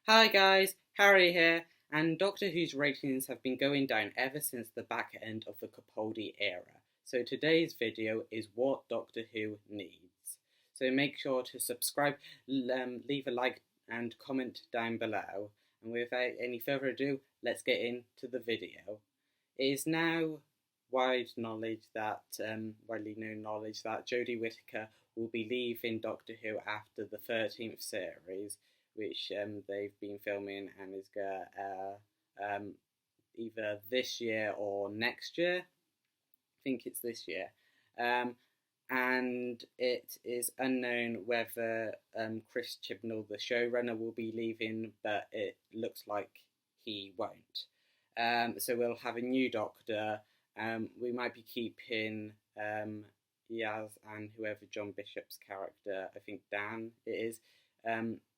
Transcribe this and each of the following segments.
Hi guys, Harry here, and Doctor Who's ratings have been going down ever since the back end of the Capaldi era. So today's video is what Doctor Who needs. So make sure to subscribe, leave a like and comment down below. And without any further ado, let's get into the video. It is now widely known knowledge that Jodie Whittaker will be leaving Doctor Who after the 13th series, which they've been filming and is going to either this year or next year. I think it's this year. And it is unknown whether Chris Chibnall, the showrunner, will be leaving, but it looks like he won't. So we'll have a new Doctor. We might be keeping Yaz and whoever John Bishop's character, I think Dan it is,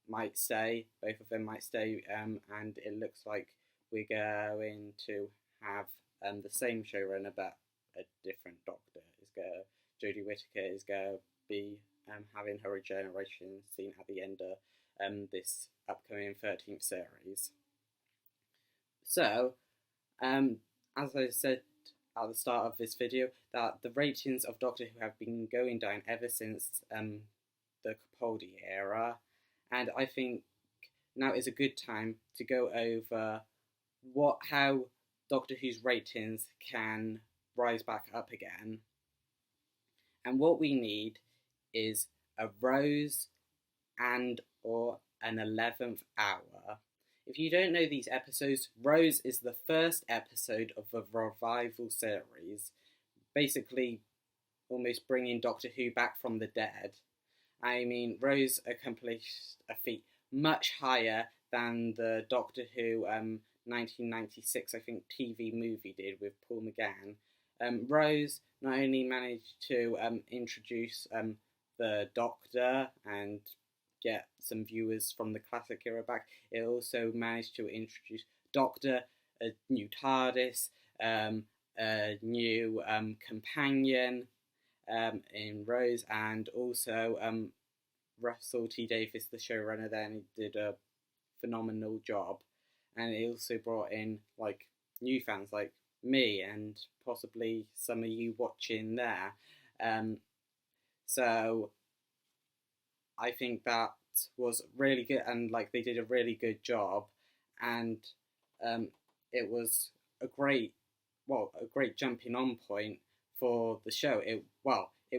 might stay. Both of them might stay, and it looks like we're going to have the same showrunner but a different Doctor. Jodie Whittaker is going to be having her regeneration scene at the end of this upcoming 13th series. So, as I said at the start of this video, that the ratings of Doctor Who have been going down ever since the Capaldi era, and I think now is a good time to go over how Doctor Who's ratings can rise back up again. And what we need is a Rose and or an 11th Hour. If you don't know these episodes, Rose is the first episode of the revival series, basically almost bringing Doctor Who back from the dead. I mean, Rose accomplished a feat much higher than the Doctor Who 1996, I think, TV movie did with Paul McGann. Rose not only managed to introduce the Doctor and get some viewers from the classic era back, it also managed to introduce Doctor, a new TARDIS, a new companion in Rose, and also Russell T Davies, the showrunner, then did a phenomenal job, and it also brought in like new fans like me and possibly some of you watching there. So I think that was really good, and like they did a really good job, and it was a great jumping on point for the show. It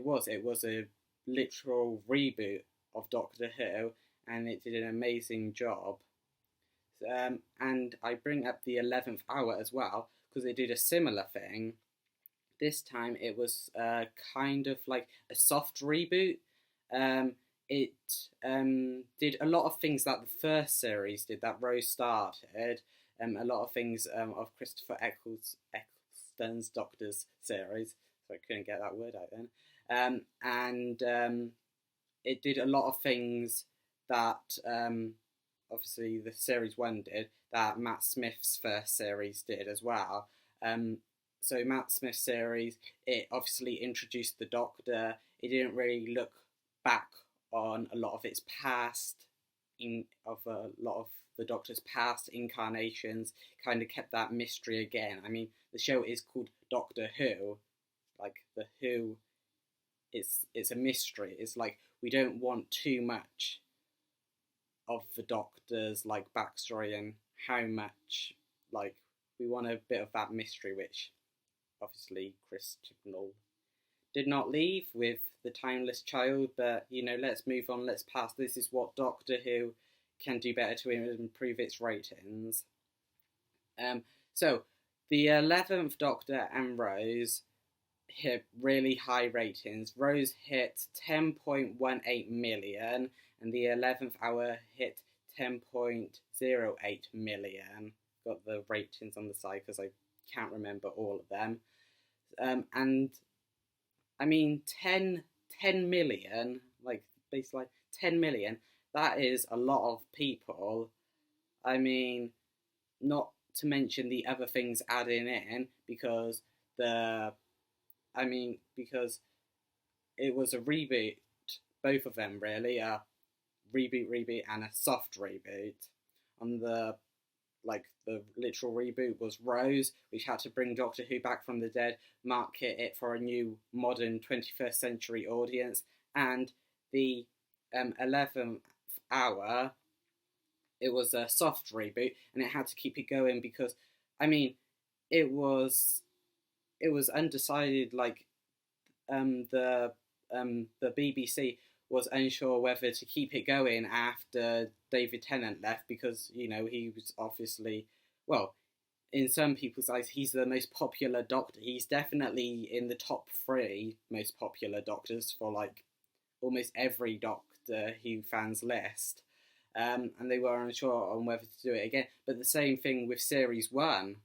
was a literal reboot of Doctor Who, and it did an amazing job. And I bring up the 11th Hour as well because they did a similar thing. This time it was kind of like a soft reboot. It did a lot of things that the first series did, that Rose started. A lot of things of Christopher Eccleston's Doctor's series. So I couldn't get that word out then. And it did a lot of things that obviously the series 1 did, that Matt Smith's first series did as well. So Matt Smith's series, it obviously introduced the Doctor. It didn't really look back on a lot of its past, a lot of the Doctor's past incarnations, kind of kept that mystery again. I mean, the show is called Doctor Who, like the Who, it's a mystery. It's like we don't want too much of the Doctor's like backstory and how much, like, we want a bit of that mystery, which obviously Chris Chibnall did not leave with the Timeless Child, but let's move on, let's pass. This is what Doctor Who can do better to improve its ratings. So the 11th Doctor and Rose hit really high ratings. Rose hit 10.18 million and the 11th Hour hit 10.08 million. Got the ratings on the side because I can't remember all of them. And I mean, 10 million, like basically 10 million, that is a lot of people. I mean, not to mention the other things adding in, because it was a reboot, both of them really, a reboot and a soft reboot. on the literal reboot was Rose, which had to bring Doctor Who back from the dead, market it for a new modern 21st century audience, and the 11th Hour, it was a soft reboot, and it had to keep it going because, I mean, it was undecided. Like the BBC was unsure whether to keep it going after David Tennant left because he was obviously, well, in some people's eyes he's the most popular Doctor. He's definitely in the top 3 most popular Doctors for like almost every Doctor Who fans list. And they were unsure on whether to do it again. But the same thing with Series 1.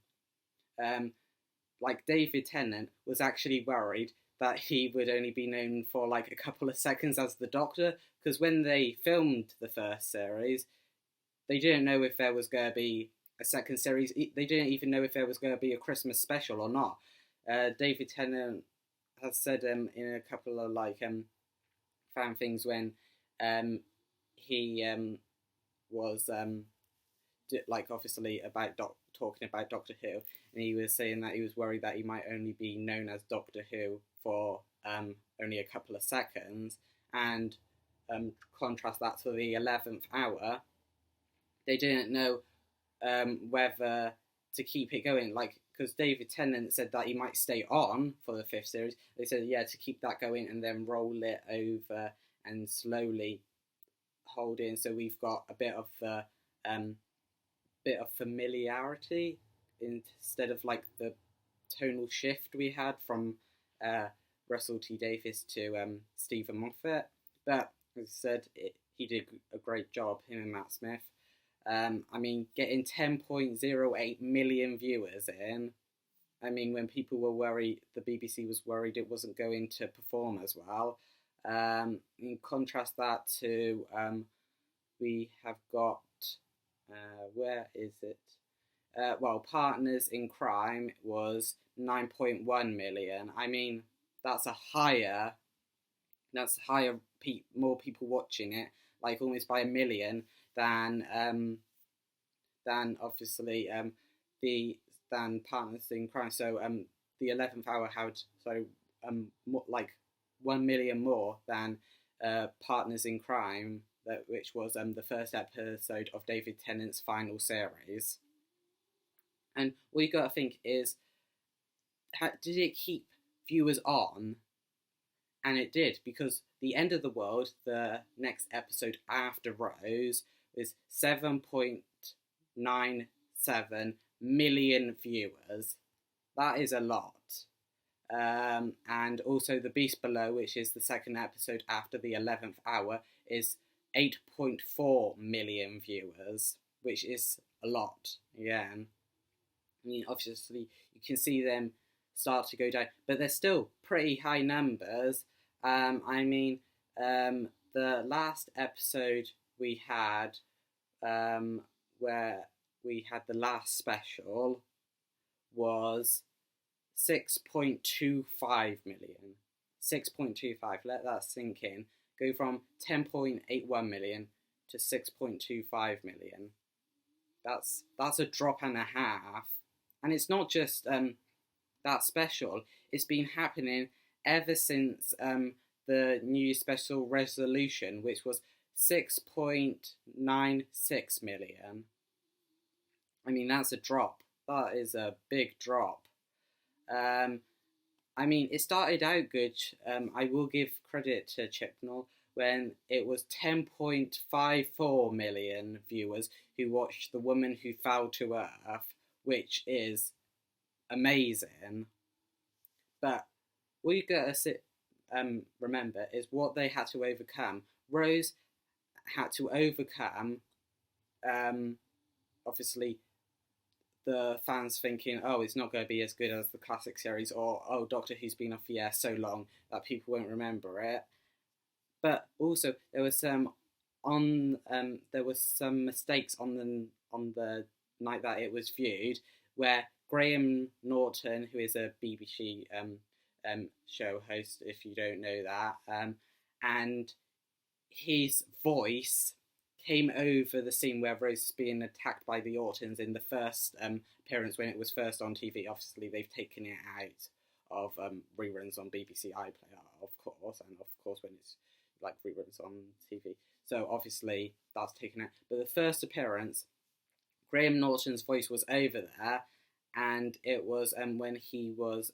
Like David Tennant was actually worried that he would only be known for like a couple of seconds as the Doctor, because when they filmed the first series, they didn't know if there was going to be a second series. They didn't even know if there was going to be a Christmas special or not. David Tennant has said in a couple of fan things when he was obviously about talking about Doctor Who, and he was saying that he was worried that he might only be known as Doctor Who for only a couple of seconds, and contrast that to the 11th Hour. They didn't know whether to keep it going, because David Tennant said that he might stay on for the 5th series. They said, yeah, to keep that going and then roll it over and slowly hold in, so we've got a bit of familiarity instead of like the tonal shift we had from Russell T Davies to Stephen Moffat. But as I said, he did a great job, him and Matt Smith. Getting 10.08 million viewers in. When people were worried, the BBC was worried it wasn't going to perform as well. In contrast that to, we have got, where is it? Partners in Crime was 9.1 million. That's more people watching it, like almost by 1 million than obviously than Partners in Crime. So the 11th Hour had 1 million more than Partners in Crime, which was the first episode of David Tennant's final series. And what you got to think is, did it keep viewers on? And it did, because The End of the World, the next episode after Rose, is 7.97 million viewers. That is a lot. And also The Beast Below, which is the second episode after the 11th Hour, is 8.4 million viewers, which is a lot, again. Obviously, you can see them start to go down, but they're still pretty high numbers. The last episode we had, where we had the last special, was 6.25 million. 6.25, let that sink in. Go from 10.81 million to 6.25 million. That's a drop and a half. And it's not just that special. It's been happening ever since the New Year special resolution, which was 6.96 million. That's a drop. That is a big drop. It started out good. I will give credit to Chibnall when it was 10.54 million viewers who watched The Woman Who Fell to Earth, which is amazing. But what you gotta remember is what they had to overcome. Rose had to overcome, obviously, the fans thinking, oh, it's not going to be as good as the classic series, or, oh, Doctor Who's been off the air so long that people won't remember it. But also, there was some mistakes on the night that it was viewed, where Graham Norton, who is a BBC show host, if you don't know that, and his voice came over the scene where Rose is being attacked by the Ortons in the first appearance when it was first on TV. Obviously, they've taken it out of reruns on BBC iPlayer, of course, and of course when it's like reruns on TV. So obviously that's taken out. But the first appearance, Graham Norton's voice was over there, and it was when he was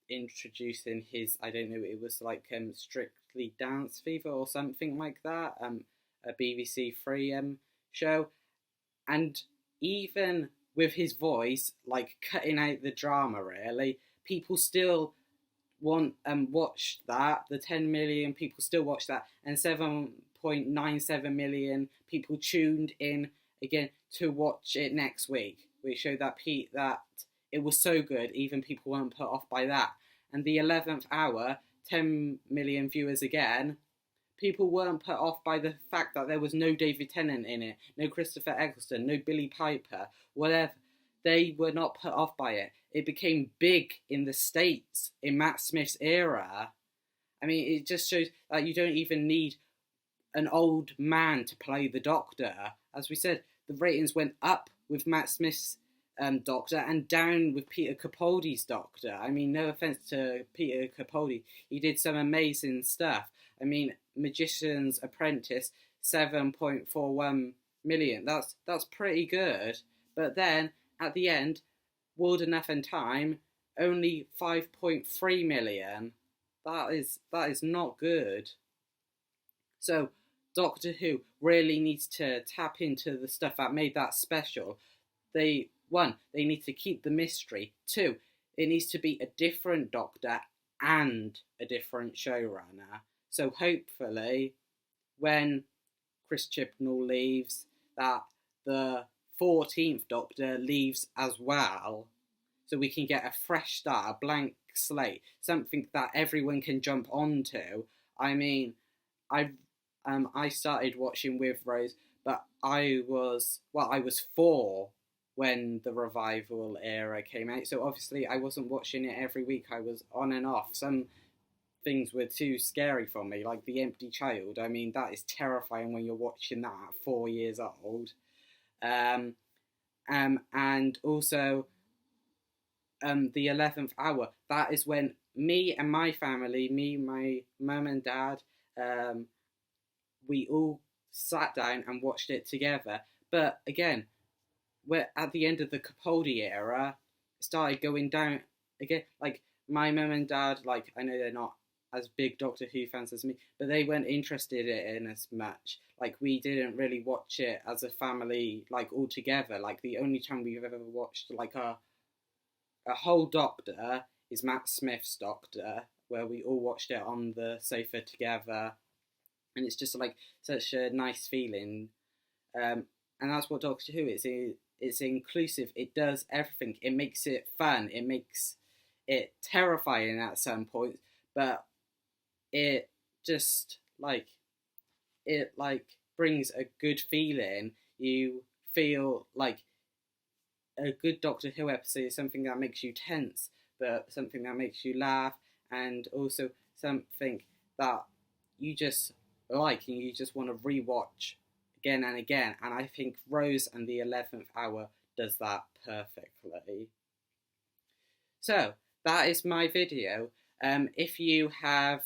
introducing his, I don't know, it was like Strictly Dance Fever or something like that, a BBC Three show, and even with his voice like cutting out the drama, really, people still watch that. The 10 million people still watch that, and 7.97 million people tuned in again to watch it next week, which showed that that it was so good, even people weren't put off by that. And the 11th Hour, 10 million viewers again. People weren't put off by the fact that there was no David Tennant in it, no Christopher Eccleston, no Billy Piper, whatever. They were not put off by it. It became big in the States in Matt Smith's era. I mean, it just shows that you don't even need an old man to play the Doctor. As we said, the ratings went up with Matt Smith's Doctor and down with Peter Capaldi's Doctor. I mean, no offence to Peter Capaldi, he did some amazing stuff. I mean, Magician's Apprentice, 7.41 million. That's pretty good. But then at the end, World Enough and Time, only 5.3 million. That is not good. So Doctor Who really needs to tap into the stuff that made that special. They need to keep the mystery. 2, it needs to be a different Doctor and a different showrunner. So hopefully, when Chris Chibnall leaves, that the 14th Doctor leaves as well, so we can get a fresh start, a blank slate, something that everyone can jump onto. I mean, I started watching with Rose, but I was 4 when the revival era came out, so obviously I wasn't watching it every week. I was on and off. Some things were too scary for me, like The Empty Child. I mean, that is terrifying when you're watching that at 4 years old. And also the 11th Hour. That is when me and my family, my mum and dad, we all sat down and watched it together. But again, we're at the end of the Capaldi era, it started going down again. Like, my mum and dad, like, I know they're not as big Doctor Who fans as me, but they weren't interested in as much. Like, we didn't really watch it as a family, like, all together. Like, the only time we've ever watched, like, a whole Doctor is Matt Smith's Doctor, where we all watched it on the sofa together, and it's just, like, such a nice feeling. And that's what Doctor Who is. It's inclusive. It does everything. It makes it fun. It makes it terrifying at some points, but it just brings a good feeling. You feel like a good Doctor Who episode is something that makes you tense, but something that makes you laugh, and also something that you just like and you just want to rewatch again and again. And I think Rose and the 11th Hour does that perfectly. So that is my video. If you have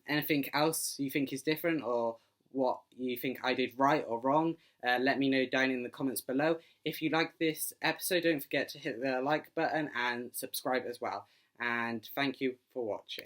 anything else you think is different, or what you think I did right or wrong, let me know down in the comments below. If you like this episode, don't forget to hit the like button and subscribe as well. And thank you for watching.